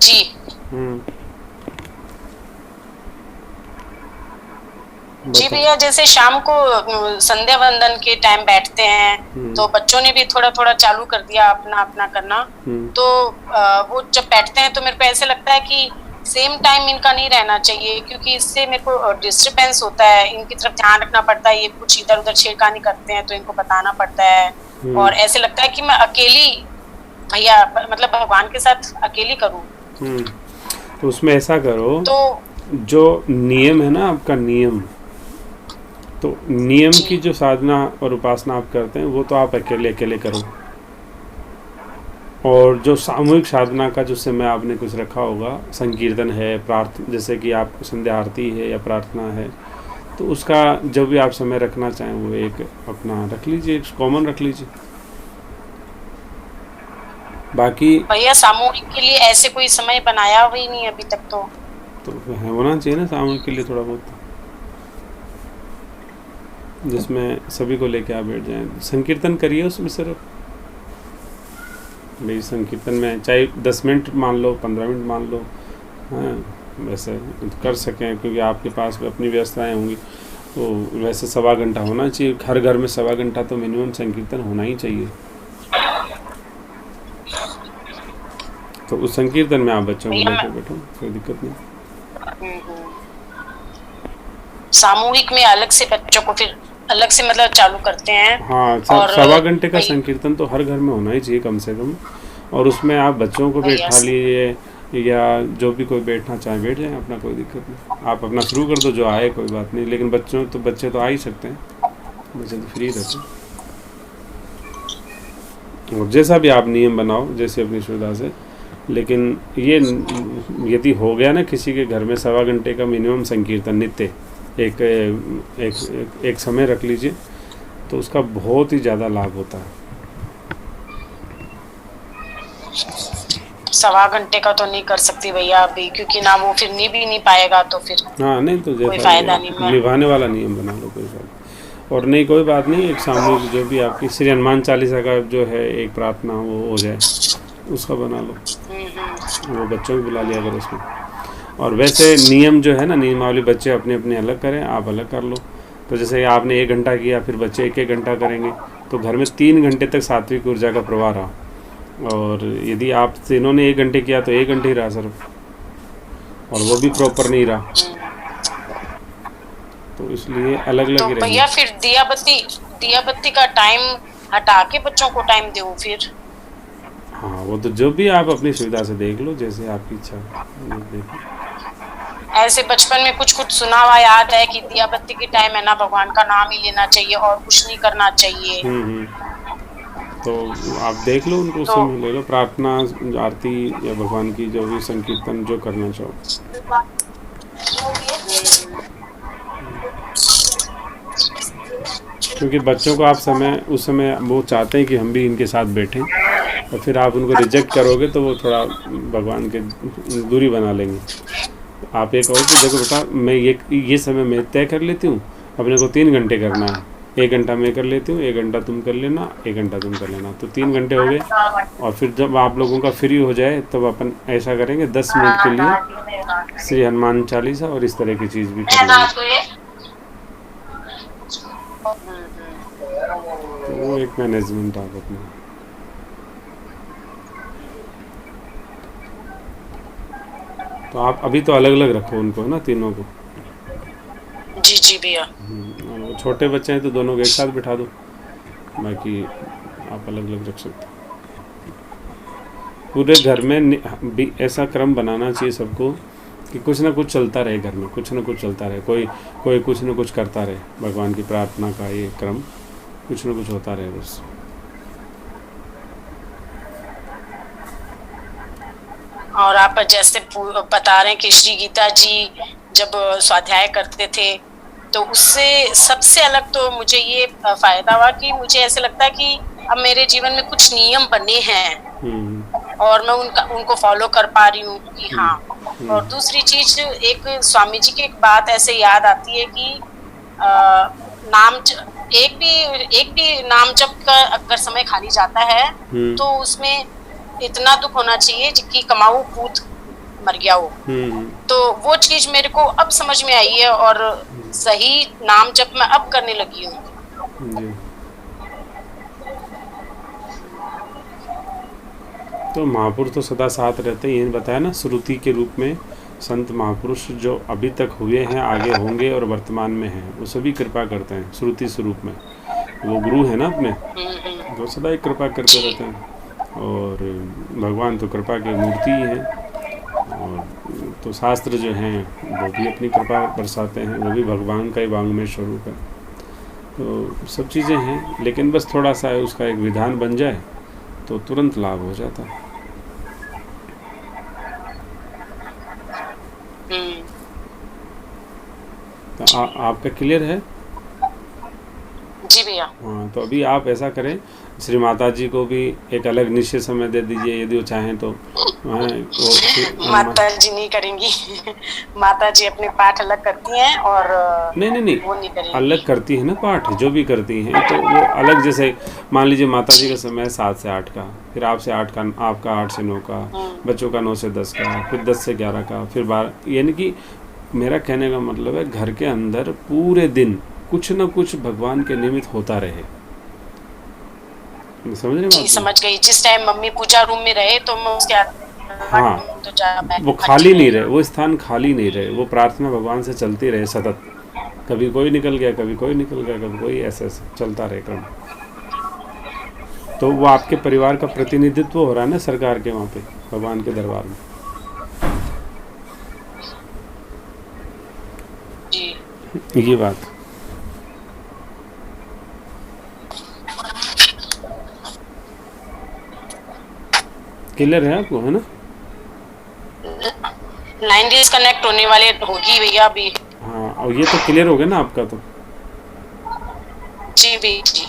जी हम्म। जी बताओ। भैया, जैसे शाम को संध्या वंदन के टाइम बैठते हैं, हम्म। तो बच्चों ने भी थोड़ा थोड़ा चालू कर दिया अपना अपना करना। हम्म। तो वो जब बैठते हैं तो मेरे को ऐसे लगता है कि सेम टाइम इनका नहीं रहना चाहिए, क्योंकि इससे मेरे को डिस्टरबेंस होता है, इनकी तरफ ध्यान रखना पड़ता है। ये कुछ इधर उधर छेड़खानी करते हैं तो इनको बताना पड़ता है। हम्म। और ऐसे लगता है कि मैं अकेली भैया मतलब भगवान के साथ अकेली करूं। हम्म। तो उसमें ऐसा करो, तो जो नियम है ना आपका नियम, तो नियम जी की जो साधना और उपासना आप करते हैं वो तो आप अकेले अकेले करो। और जो सामूहिक साधना का जो समय आपने कुछ रखा होगा, संकीर्तन है, प्रार्थना, जैसे कि आप संध्या आरती है या प्रार्थना है, तो उसका जब भी आप समय रखना चाहें वो एक अपना रख लीजिए, एक कॉमन रख लीजिए। बाकी भैया, सामूहिक के लिए ऐसे कोई समय बनाया हुआ ही नहीं अभी तक तो। तो होना चाहिए ना सामूहिक के लिए थोड़ा बहुत, जिसमें सभी को लेके आप बैठ जाएं, संकीर्तन करिए उसमें सिर्फ। भाई संकीर्तन में चाहे 10 मिनट मान लो, 15 मिनट मान लो, हाँ, वैसे कर सकें, क्योंकि आपके पास भी अपनी व्यवस्थाएं होंगी। तो वैसे 1.25 घंटा होना चाहिए, हर घर में 1.25 घंटा तो मिनिमम संकीर्तन होना ही चाहिए। तो उस संकीर्तन में आप बच्चों को भैया लेकर बैठो, कोई दिक्कत नहीं। हम्म। सामूहिक में अलग से बच्चों को फिर अलग से मतलब चालू करते हैं। हाँ, और 1.25 घंटे का भैया संकीर्तन तो हर घर में होना ही चाहिए कम से कम। और उसमें आप बच्चों को भैया बैठा लिए, या जो भी कोई बैठना चाहे बैठ जाए, अपना कोई दिक्कत नहीं। आप अपना शुरू कर दो, जो आए कोई बात नहीं, लेकिन बच्चे तो आ ही सकते हैं, बच्चे तो फ्री रहते हैं। और जैसा भी आप नियम बनाओ, जैसे अपनी सुविधा से। लेकिन ये यदि हो गया ना किसी के घर में 1.25 घंटे का मिनिमम संकीर्तन नित्य, एक एक समय रख लीजिए, तो उसका बहुत ही ज़्यादा लाभ होता है। 1.25 घंटे का तो नहीं कर सकती भैया अभी, क्योंकि ना वो फिर नहीं भी नहीं पाएगा तो फिर हाँ नहीं, तो कोई जैसा भी फायदा है, नहीं। मैं निभाने वाला नियम बना लो, कोई बात। और नहीं, कोई बात नहीं, एक सामूहिक जो भी आपकी श्री हनुमान चालीसा का जो है एक प्रार्थना वो हो जाए, उसका बना लो, वो बच्चों को बुला लिया करो उसमें। और वैसे नियम जो है ना, नियमावली बच्चे अपने अपने अलग करें, आप अलग कर लो। तो जैसे आपने 1 घंटा किया, फिर बच्चे 1-1 घंटा करेंगे, तो घर में 3 घंटे तक सात्विक ऊर्जा का प्रवाह रहा। और यदि आप तीनों ने 1 घंटे किया तो 1 घंटे ही रहा सिर्फ, और वो भी प्रॉपर नहीं रहा। तो इसलिए अलग अलग तो ही रहेंगे। भैया फिर दिया बत्ती का टाइम हटा के बच्चों को टाइम दो फिर। हाँ, वो तो जो भी आप अपनी सुविधा से देख लो, जैसे आपकी इच्छा है देखो। ऐसे बचपन में कुछ कुछ सुना हुआ याद है कि दिया बत्ती के टाइम है ना, भगवान का नाम ही लेना चाहिए और कुछ नहीं करना चाहिए। तो आप देख लो, उनको उस तो समय ले लो, प्रार्थना, आरती, या भगवान की जो भी संकीर्तन जो करना चाहो। क्योंकि बच्चों को आप समय उस समय वो चाहते हैं कि हम भी इनके साथ बैठें, और फिर आप उनको रिजेक्ट करोगे तो वो थोड़ा भगवान के दूरी बना लेंगे। आप ये कहो कि देखो बेटा, मैं ये समय मैं तय कर लेती हूँ, अपने को 3 घंटे करना है, 1 घंटा मैं कर लेती हूँ, 1 घंटा तुम कर लेना, 1 घंटा तुम कर लेना, तो 3 घंटे हो गए। और फिर जब आप लोगों का फ्री हो जाए तब अपन ऐसा करेंगे, 10 मिनट के लिए श्री हनुमान चालीसा और इस तरह की चीज़ भी कर लेंगे। तो वो एक मैनेजमेंट आप अपना। तो आप अभी तो अलग अलग रखो उनको ना, तीनों को। जी जी भैया। और वो छोटे बच्चे हैं तो दोनों को एक साथ बिठा दो, बाकी आप अलग अलग रख सकते हो। पूरे घर में भी ऐसा क्रम बनाना चाहिए सबको, कि कुछ ना कुछ चलता रहे घर में, कुछ ना कुछ चलता रहे, कोई कोई कुछ ना कुछ करता रहे, भगवान की प्रार्थना का ये क्रम कुछ ना कुछ होता रहे बस। और आप जैसे बता रहे हैं कि श्री गीता जी जब स्वाध्याय करते थे, तो उससे सबसे अलग तो मुझे ये फायदा हुआ कि मुझे ऐसे लगता है कि अब मेरे जीवन में कुछ नियम बने हैं हम्म। और मैं उनको फॉलो कर पा रही हूँ कि हम्म। हाँ। हम्म। और दूसरी चीज, एक स्वामी जी की एक बात ऐसे याद आती है कि आ, नाम एक भी नाम जप का अगर समय खाली जाता है हम्म। तो उसमें इतना दुख होना चाहिए कि कमाऊ पूत मर गया वो। तो वो चीज मेरे को अब समझ में आई है और सही नाम जब मैं अब करने लगी हूँ। जी। तो महापुरुष तो सदा साथ रहते हैं, ये बताया ना, श्रुति के रूप में संत महापुरुष जो अभी तक हुए हैं, आगे होंगे और वर्तमान में हैं, वो सभी कृपा करते हैं श्रुति स्वरूप में। वो गुरु है ना अपने, वो सदा ही कृपा करते रहते हैं। और भगवान तो कृपा की मूर्ति ही है। और तो शास्त्र जो हैं वो भी अपनी कृपा बरसाते हैं, वो भी भगवान का ही वांग्मय स्वरूप है। तो सब चीज़ें हैं, लेकिन बस थोड़ा सा उसका एक विधान बन जाए तो तुरंत लाभ हो जाता है। तो आपका क्लियर है? जी भैया। हाँ, तो अभी आप ऐसा करें, श्री माता जी को भी एक अलग निश्चित समय दे दीजिए यदि वो चाहें तो। माता जी नहीं करेंगी। माता जी अपने पाठ अलग करती हैं और नहीं, वो नहीं करेंगी। अलग करती है ना पाठ, जो भी करती हैं तो वो अलग। जैसे मान लीजिए माता जी का समय 7 से 8 का, फिर आपसे 8 का, आपका 8 से 9 का, बच्चों का 9 से 10 का, फिर 10 से 11 का, फिर 12। यानी कि मेरा कहने का मतलब है घर के अंदर पूरे दिन कुछ न कुछ भगवान के निमित्त होता रहे। समझ रहे जी, समझ गई। जिस टाइम मम्मी पूजा रूम में रहे तो मैं उसके हाँ, तो वो खाली नहीं रहे, वो स्थान खाली नहीं रहे, वो प्रार्थना भगवान से चलती रहे सतत। कभी कोई निकल गया, कभी कोई निकल गया, कभी कोई, ऐसे चलता रहे क्रम। तो वो आपके परिवार का प्रतिनिधित्व हो रहा है ना सरकार के वहाँ पे, भगवान के दरबार में। जी। ये बात क्लियर है आपको, है ना? लाइन डिस्कनेक्ट होने वाले होगी भैया अभी। हाँ, और ये तो क्लियर हो गया ना आपका तो? जी भी जी।